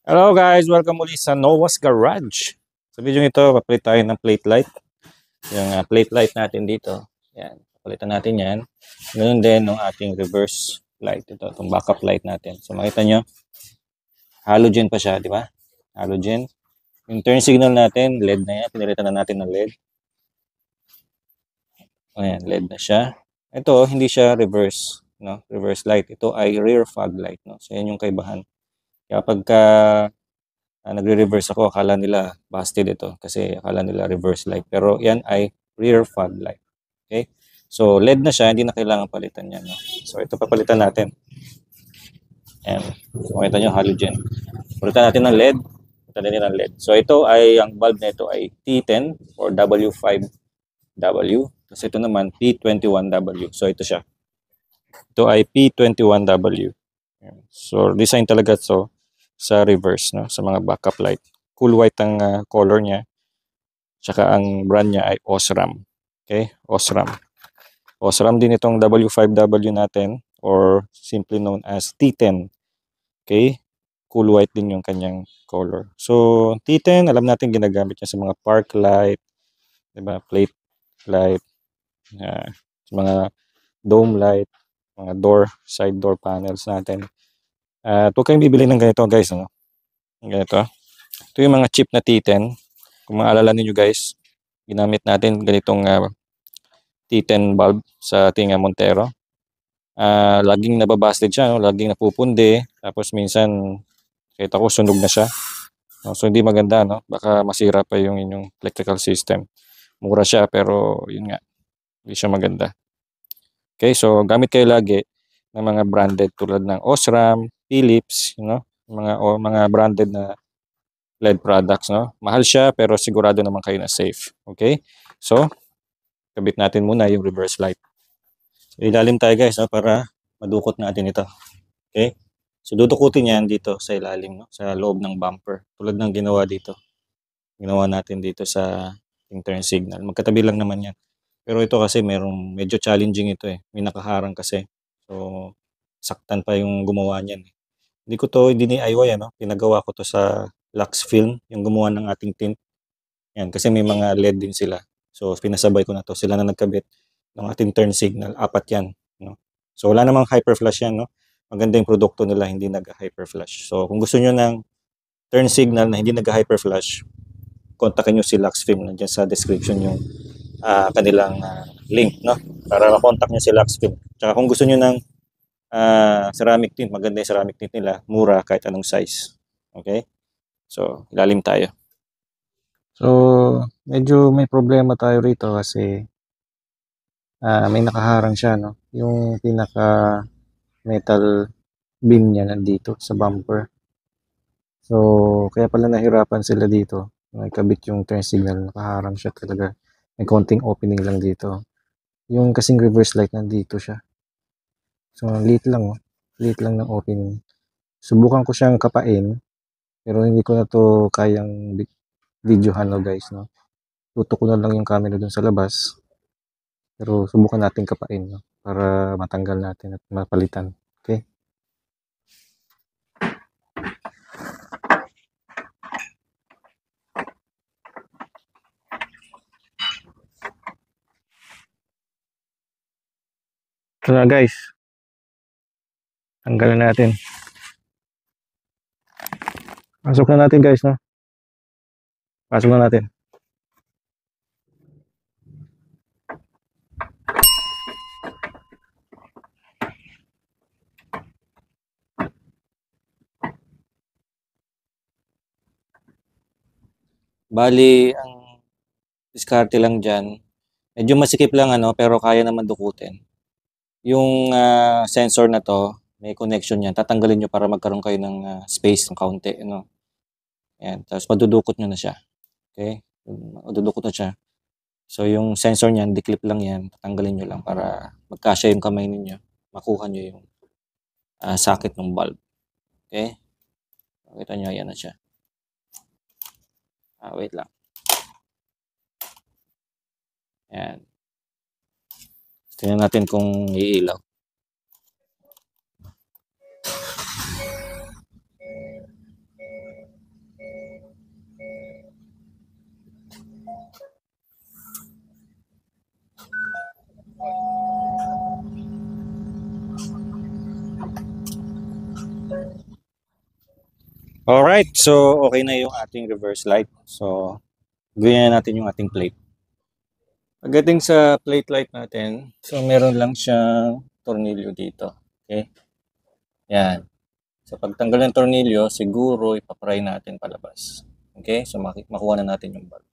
Hello guys, welcome muli sa Noah's Garage. Sa video ito, papalit tayo ng plate light. Yung plate light natin dito. Yan, papalitan natin yan. Ganun din ng ating reverse light. Ito, itong backup light natin. So makita nyo, halogen pa siya, di ba? Halogen. Yung turn signal natin, LED na yan. Pinalitan na natin ng LED. Ayan, LED na siya. Ito, hindi siya reverse, no? Reverse light. Ito ay rear fog light, no? So yan yung kaibahan. Kaya pagka nagre-reverse ako, akala nila busted ito kasi akala nila reverse light. Pero yan ay rear fog light. Okay? So LED na siya, hindi na kailangan palitan yan. No? So ito papalitan natin. Ayan. So, makita nyo, halogen. Palitan natin ng LED. Palitan natin ng LED. So ito ay, ang bulb na ito ay T10 or W5W. Tapos ito naman P21W. So ito siya. Ito ay P21W. So design talaga so sa reverse, no, sa mga backup light. Cool white ang color niya. Tsaka ang brand niya ay Osram. Okay? Osram. Osram din itong W5W natin or simply known as T10. Okay? Cool white din yung kanyang color. So T10, alam natin ginagamit niya sa mga park light, 'di ba? Plate light, sa mga dome light, mga door, side door panels natin. At huwag kayong bibili ng ganito guys, no? Ganito. Ito yung mga cheap na T10. Kung maalala niyo guys, ginamit natin ganitong T10 bulb sa ating Montero. Laging nababasted siya, no? Laging napupundi. Tapos minsan, kahit ako, sunog na siya. No? So hindi maganda, no? Baka masira pa yung inyong electrical system. Mura siya, pero yun nga, hindi siya maganda. Okay, so gamit kayo lagi ng mga branded tulad ng Osram, Philips, you know? Mga branded na LED products, no? Mahal siya pero sigurado naman kayo na safe. Okay? So, kabit natin muna yung reverse light. So, ilalim tayo guys, no? Para madukot natin ito. Okay? So, dudukutin yan dito sa ilalim, no? Sa loob ng bumper. Tulad ng ginawa dito. Ginawa natin dito sa turn signal. Magkatabi lang naman yan. Pero ito kasi medyo challenging ito eh. May nakaharang kasi. So, saktan pa yung gumawa niyan. Hindi ko to DIY, ano? Pinagawa ko to sa Lux Film, yung gumawa ng ating tint. Yan, kasi may mga LED din sila. So, pinasabay ko na to. Sila na nagkabit ng ating turn signal. Apat yan. No? So, wala namang hyper flash yan. No? Maganda yung produkto nila, hindi nag-hyper flash. So, kung gusto nyo ng turn signal na hindi nag-hyper flash, kontakin nyo si Lux Film. Nandiyan sa description yung kanilang link. No? Para makontak nyo si Lux Film. Tsaka kung gusto nyo ng ceramic tint, maganda yung ceramic tint nila. Mura kahit anong size. Okay? So, ilalim tayo. So, medyo may problema tayo rito kasi may nakaharang siya, no? Yung pinaka metal beam niya nandito sa bumper. So, kaya pala nahirapan sila dito. Nakabit yung turn signal, nakaharang siya talaga. May konting opening lang dito. Yung kasing reverse light nandito siya. So, liit lang, oh. Liit lang ng opening. Subukan ko siyang kapain, pero hindi ko na to kayang videohan, no, guys, no? Tutok ko na lang yung camera dun sa labas. Pero subukan natin kapain, no? Para matanggal natin at mapalitan. Okay? Ito na guys. Tanggalan natin. Pasok na natin guys, no? Pasok na natin. Bali, ang diskarte lang dyan, medyo masikip lang ano, pero kaya naman dukutin. Yung sensor na to, may connection yan. Tatanggalin nyo para magkaroon kayo ng space ng kaunti. Ano? Yan. Tapos madudukot nyo na siya. Okay? Madudukot na siya. So yung sensor niyan, declip lang yan. Tatanggalin nyo lang para magkasya yung kamay ninyo. Makuha nyo yung socket ng bulb. Okay? Kita nyo, yan na siya. Wait lang. Yan. Tingnan natin kung iilaw. Alright, so okay na yung ating reverse light. So, ganyan natin yung ating plate. Pagdating sa plate light natin, so meron lang siyang tornilyo dito. Okay? Yan. So, pagtanggal ng tornilyo, siguro ipapry natin palabas. Okay? So, makuha na natin yung bulb.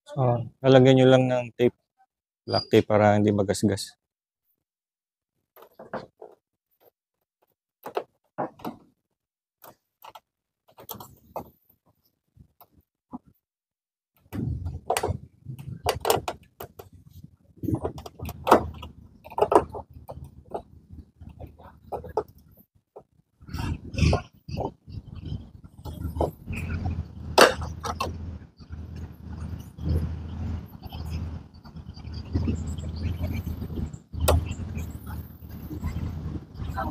So, lalagyan nyo lang ng tape, black tape para hindi magasgas.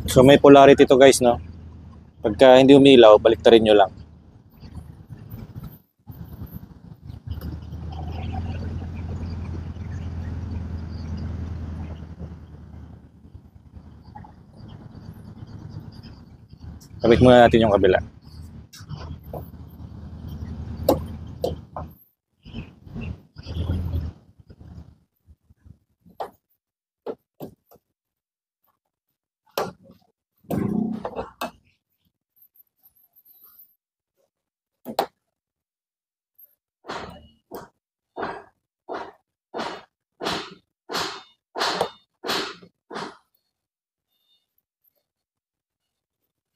So, may polarity to guys, no? Pagka hindi umilaw, baliktarin nyo lang. Kabit muna natin yung kabila.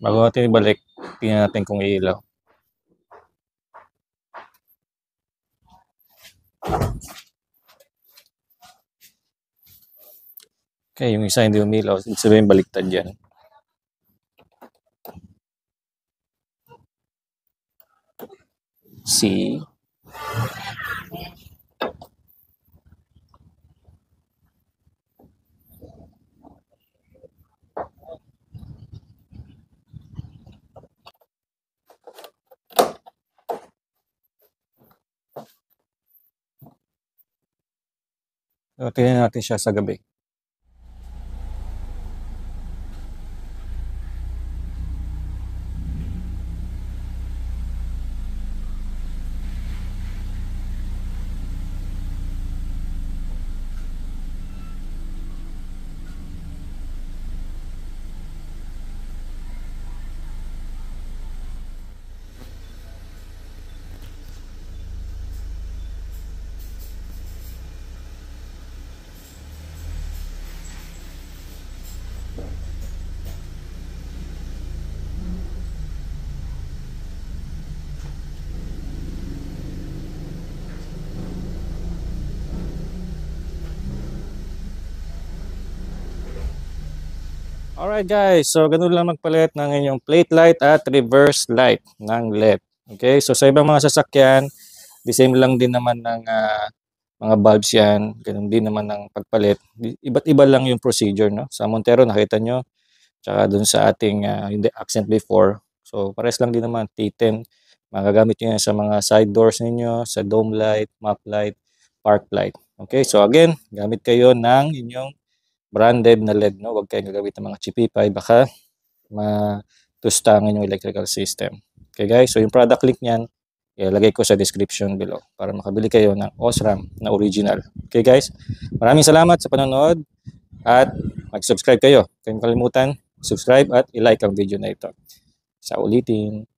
Bago natin ibalik, tingnan natin kung iilaw. Okay, yung isa hindi umilaw, ibig sabihin baliktad yan. See? So, tingnan natin siya sa gabi. Alright guys, so ganun lang magpalit ng inyong plate light at reverse light ng LED. Okay, so sa ibang mga sasakyan, the same lang din naman ng mga bulbs yan. Ganun din naman ng pagpalit. Iba't iba lang yung procedure, no? Sa Montero, nakita nyo. Tsaka dun sa ating yung accent before. So pares lang din naman, T10. Magagamit nyo yan sa mga side doors ninyo, sa dome light, map light, park light. Okay, so again, gamit kayo ng inyong branded na LED, no? Huwag kayong gagamit ng mga Chipipay, baka matustangan yung electrical system. Okay guys, so yung product link niyan, ilagay ko sa description below para makabili kayo ng Osram na original. Okay guys, maraming salamat sa panonood at mag-subscribe kayo. Huwag kayong kalimutan, subscribe at i-like ang video na ito. Sa ulitin.